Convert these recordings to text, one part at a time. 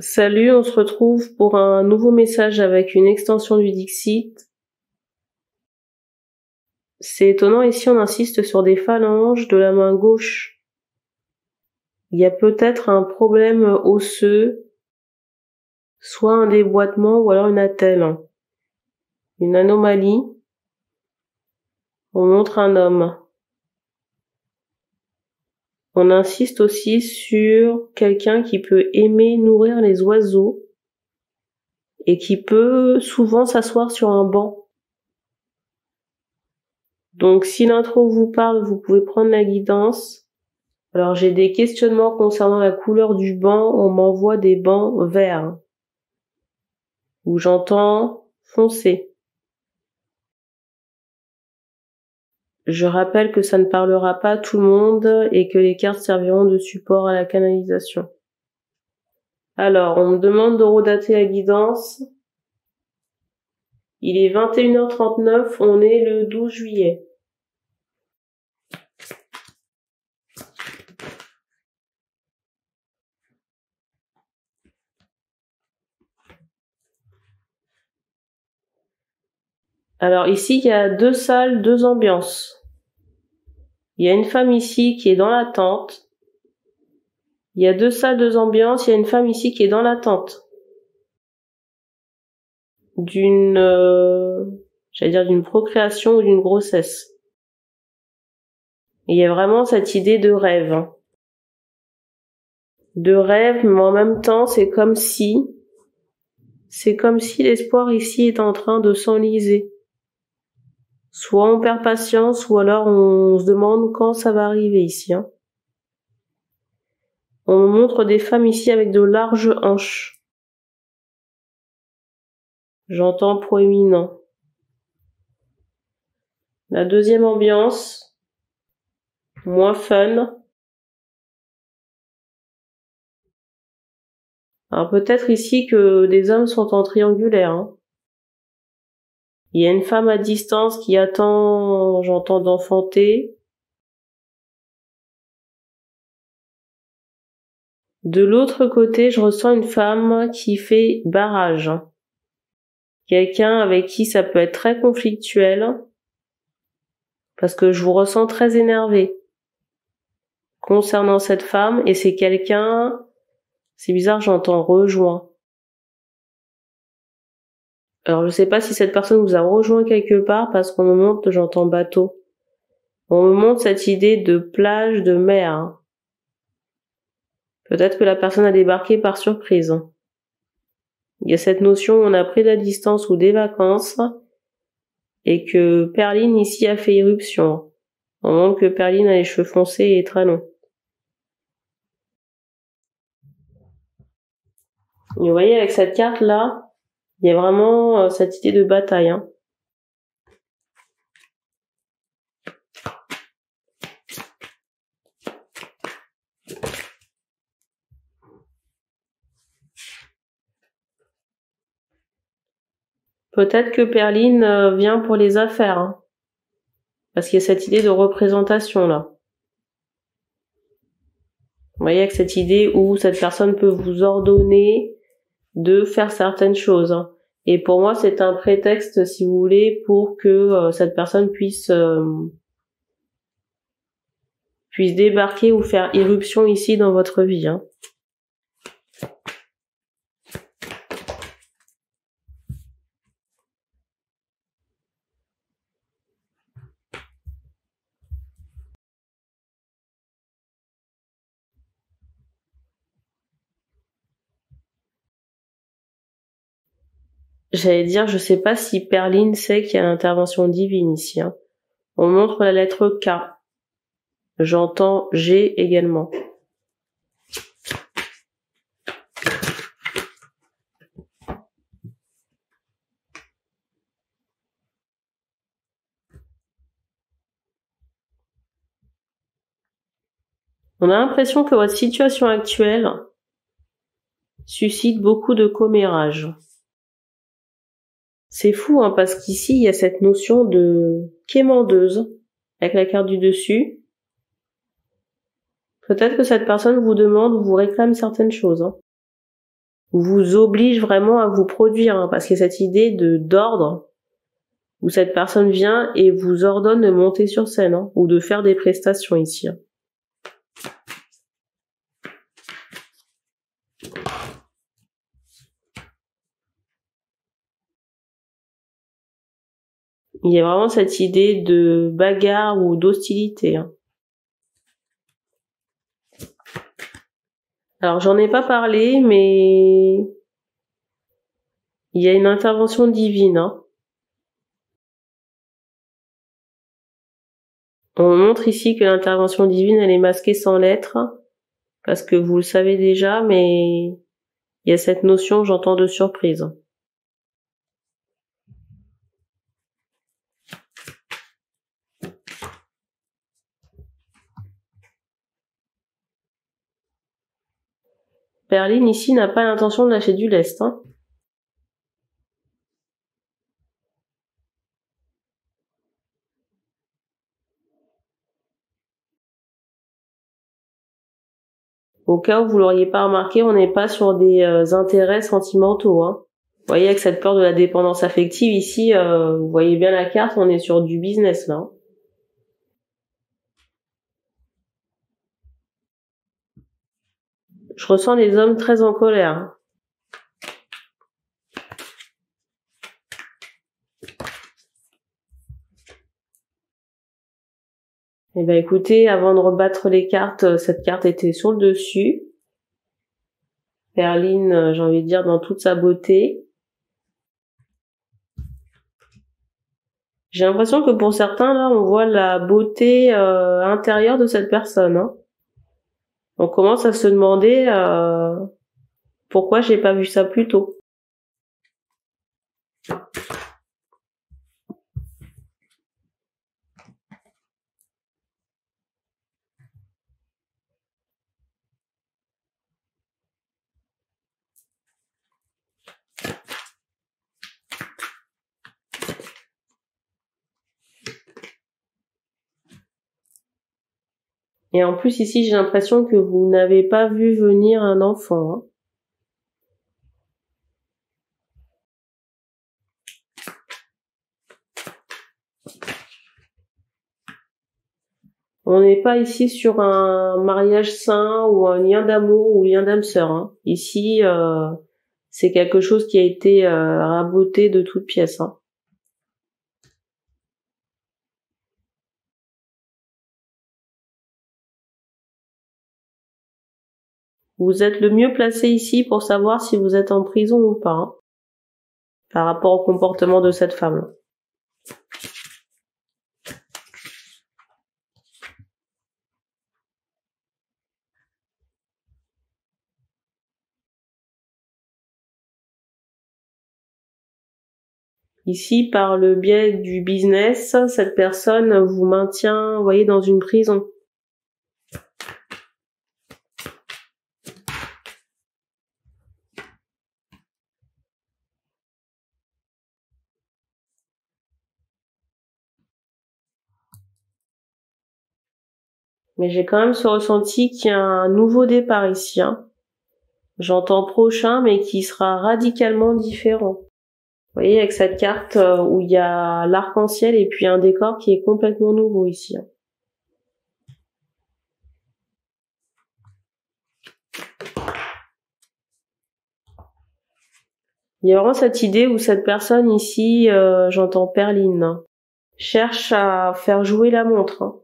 Salut, on se retrouve pour un nouveau message avec une extension du Dixit. C'est étonnant, ici on insiste sur des phalanges de la main gauche. Il y a peut-être un problème osseux, soit un déboîtement ou alors une attelle. Une anomalie. On montre un homme. On insiste aussi sur quelqu'un qui peut aimer nourrir les oiseaux et qui peut souvent s'asseoir sur un banc. Donc si l'intro vous parle, vous pouvez prendre la guidance. Alors j'ai des questionnements concernant la couleur du banc, on m'envoie des bancs verts, où j'entends foncé. Je rappelle que ça ne parlera pas à tout le monde et que les cartes serviront de support à la canalisation. Alors, on me demande de redater la guidance. Il est 21h39, on est le 12 juillet. Alors ici, il y a 2 salles, 2 ambiances. Il y a une femme ici qui est dans la tente. Il y a 2 salles, 2 ambiances, il y a une femme ici qui est dans la tente. D'une procréation ou d'une grossesse. Et il y a vraiment cette idée de rêve. De rêve, mais en même temps, c'est comme si l'espoir ici est en train de s'enliser. Soit on perd patience, ou alors on se demande quand ça va arriver ici. On me montre des femmes ici avec de larges hanches. J'entends proéminent. La deuxième ambiance, moins fun. Alors peut-être ici que des hommes sont en triangulaire. Il y a une femme à distance qui attend, j'entends, d'enfanter. De l'autre côté, je ressens une femme qui fait barrage. Quelqu'un avec qui ça peut être très conflictuel, parce que je vous ressens très énervé concernant cette femme, et c'est quelqu'un, c'est bizarre, j'entends rejoint. Alors je sais pas si cette personne vous a rejoint quelque part, parce qu'on me montre, j'entends bateau. On me montre cette idée de plage, de mer. Peut-être que la personne a débarqué par surprise. Il y a cette notion où on a pris de la distance ou des vacances, et que Perline ici a fait irruption. On montre que Perline a les cheveux foncés et très longs. Et vous voyez, avec cette carte-là, il y a vraiment cette idée de bataille. Peut-être que Perline vient pour les affaires, parce qu'il y a cette idée de représentation là. Vous voyez, avec cette idée où cette personne peut vous ordonner de faire certaines choses. Et pour moi, c'est un prétexte, si vous voulez, pour que cette personne puisse débarquer ou faire irruption ici dans votre vie. J'allais dire, je sais pas si Perline sait qu'il y a l'intervention divine ici. On montre la lettre K. J'entends G également. On a l'impression que votre situation actuelle suscite beaucoup de commérages. C'est fou, parce qu'ici, il y a cette notion de quémandeuse, avec la carte du dessus. Peut-être que cette personne vous demande ou vous réclame certaines choses. vous oblige vraiment à vous produire, hein, parce qu'il y a cette idée d'ordre où cette personne vient et vous ordonne de monter sur scène, hein, ou de faire des prestations ici. Hein. Il y a vraiment cette idée de bagarre ou d'hostilité. Hein. Alors j'en ai pas parlé, mais il y a une intervention divine. Hein. On montre ici que l'intervention divine, elle est masquée sans lettres, parce que vous le savez déjà, mais il y a cette notion, j'entends, de surprise. Perline, ici, n'a pas l'intention de lâcher du lest. Hein. Au cas où vous l'auriez pas remarqué, on n'est pas sur des intérêts sentimentaux. Hein. Vous voyez, avec cette peur de la dépendance affective, ici, vous voyez bien la carte, on est sur du business, là. Hein. Je ressens les hommes très en colère. Hein. Eh ben écoutez, avant de rebattre les cartes, cette carte était sur le dessus. Perline, j'ai envie de dire, dans toute sa beauté. J'ai l'impression que pour certains, là, on voit la beauté intérieure de cette personne. Hein. On commence à se demander pourquoi j'ai pas vu ça plus tôt. Et en plus, ici, j'ai l'impression que vous n'avez pas vu venir un enfant. Hein. On n'est pas ici sur un mariage sain ou un lien d'amour ou lien d'âme sœur. Hein. Ici, c'est quelque chose qui a été raboté de toutes pièces. Hein. Vous êtes le mieux placé ici pour savoir si vous êtes en prison ou pas, hein, par rapport au comportement de cette femme. Ici, par le biais du business, cette personne vous maintient, vous voyez, dans une prison. Mais j'ai quand même ce ressenti qu'il y a un nouveau départ ici. Hein. J'entends prochain, mais qui sera radicalement différent. Vous voyez, avec cette carte où il y a l'arc-en-ciel et puis un décor qui est complètement nouveau ici. Hein. Il y a vraiment cette idée où cette personne ici, j'entends Perline, hein, cherche à faire jouer la montre. Hein.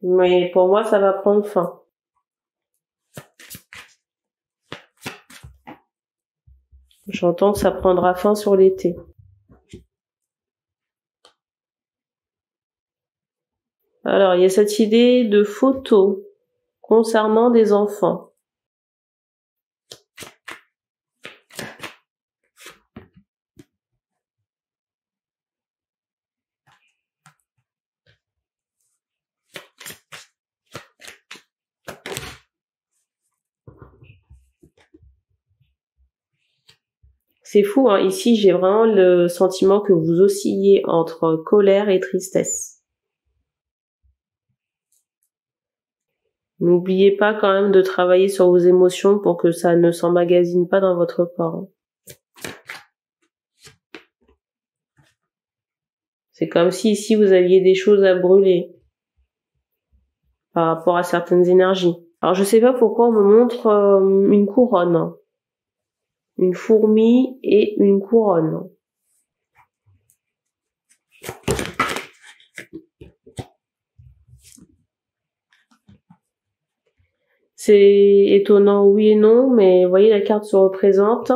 Mais pour moi, ça va prendre fin. J'entends que ça prendra fin sur l'été. Alors, il y a cette idée de photo concernant des enfants. C'est fou, hein. Ici, j'ai vraiment le sentiment que vous oscillez entre colère et tristesse. N'oubliez pas quand même de travailler sur vos émotions pour que ça ne s'emmagasine pas dans votre corps. C'est comme si ici vous aviez des choses à brûler par rapport à certaines énergies. Alors je sais pas pourquoi on me montre une couronne. Une fourmi et une couronne. C'est étonnant, oui et non, mais vous voyez, la carte se représente.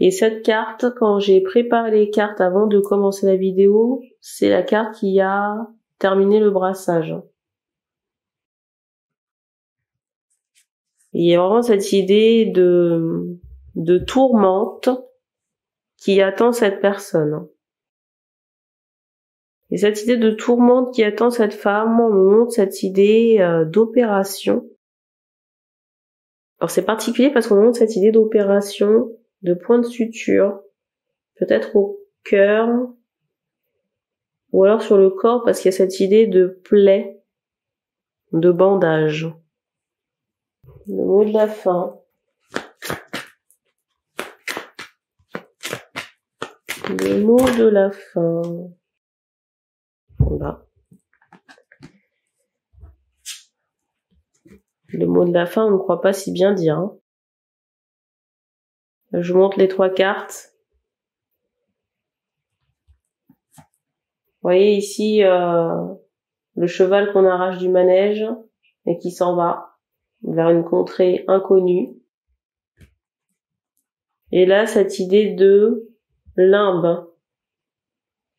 Et cette carte, quand j'ai préparé les cartes avant de commencer la vidéo, c'est la carte qui a terminé le brassage. Il y a vraiment cette idée de tourmente qui attend cette personne. Et cette idée de tourmente qui attend cette femme, on me montre cette idée d'opération. Alors c'est particulier parce qu'on me montre cette idée d'opération, de point de suture, peut-être au cœur, ou alors sur le corps parce qu'il y a cette idée de plaie, de bandage. Le mot de la fin. Le mot de la fin. Voilà. Le mot de la fin, on ne croit pas si bien dire. Hein. Je vous montre les 3 cartes. Vous voyez ici le cheval qu'on arrache du manège et qui s'en va vers une contrée inconnue. Et là, cette idée de limbe.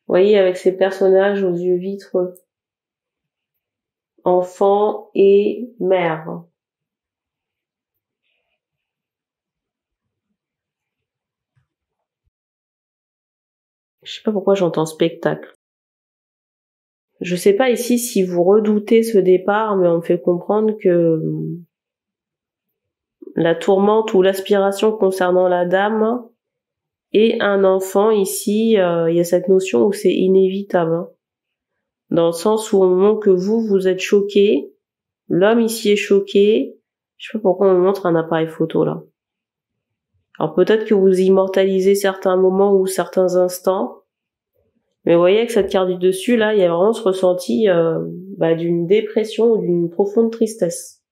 Vous voyez, avec ces personnages aux yeux vitreux. Enfant et mère. Je sais pas pourquoi j'entends spectacle. Je sais pas ici si vous redoutez ce départ, mais on me fait comprendre que la tourmente ou l'aspiration concernant la dame et un enfant ici, il y a cette notion où c'est inévitable. Hein. Dans le sens où au moment que vous êtes choqué, l'homme ici est choqué, je sais pas pourquoi on me montre un appareil photo là. Alors peut-être que vous immortalisez certains moments ou certains instants, mais vous voyez avec cette carte du dessus là, il y a vraiment ce ressenti d'une dépression ou d'une profonde tristesse.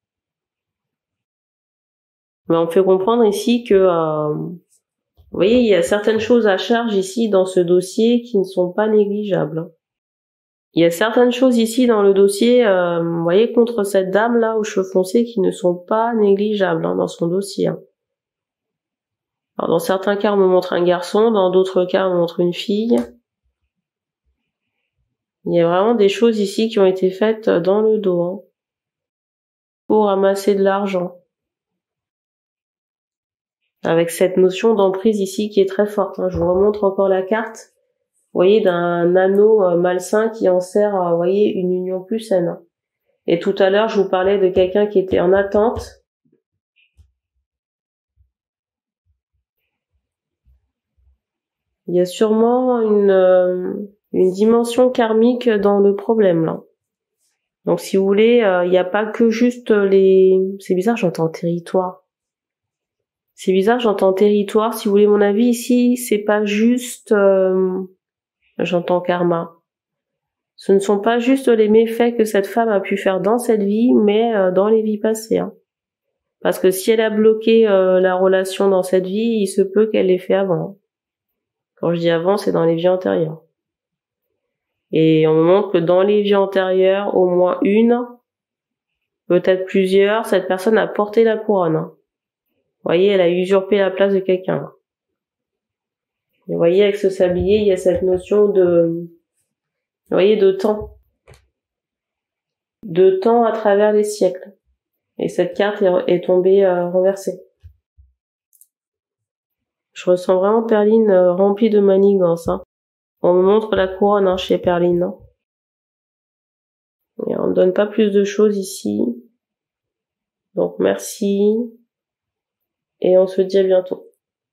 Mais on me fait comprendre ici que vous voyez, il y a certaines choses à charge ici dans ce dossier qui ne sont pas négligeables. Il y a certaines choses ici dans le dossier, vous voyez, contre cette dame là aux cheveux foncés qui ne sont pas négligeables dans son dossier. Alors dans certains cas on me montre un garçon, dans d'autres cas on me montre une fille. Il y a vraiment des choses ici qui ont été faites dans le dos pour ramasser de l'argent. Avec cette notion d'emprise ici qui est très forte. Je vous remontre encore la carte. Vous voyez, d'un anneau malsain qui en sert, vous voyez, une union plus saine. Et tout à l'heure, je vous parlais de quelqu'un qui était en attente. Il y a sûrement une dimension karmique dans le problème, là. Donc, si vous voulez, il n'y a pas que juste les... C'est bizarre, j'entends territoire. C'est bizarre, j'entends territoire. Si vous voulez mon avis ici, c'est pas juste... J'entends karma. Ce ne sont pas juste les méfaits que cette femme a pu faire dans cette vie, mais dans les vies passées. Hein. Parce que si elle a bloqué la relation dans cette vie, il se peut qu'elle l'ait fait avant. Quand je dis avant, c'est dans les vies antérieures. Et on me montre que dans les vies antérieures, au moins une, peut-être plusieurs, cette personne a porté la couronne. Hein. Vous voyez, elle a usurpé la place de quelqu'un. Et vous voyez, avec ce sablier, il y a cette notion de... Vous voyez, de temps. De temps à travers les siècles. Et cette carte est tombée renversée. Je ressens vraiment Perline remplie de manigance. Hein. On me montre la couronne chez Perline. Hein. Et on ne donne pas plus de choses ici. Donc merci. Et on se dit à bientôt.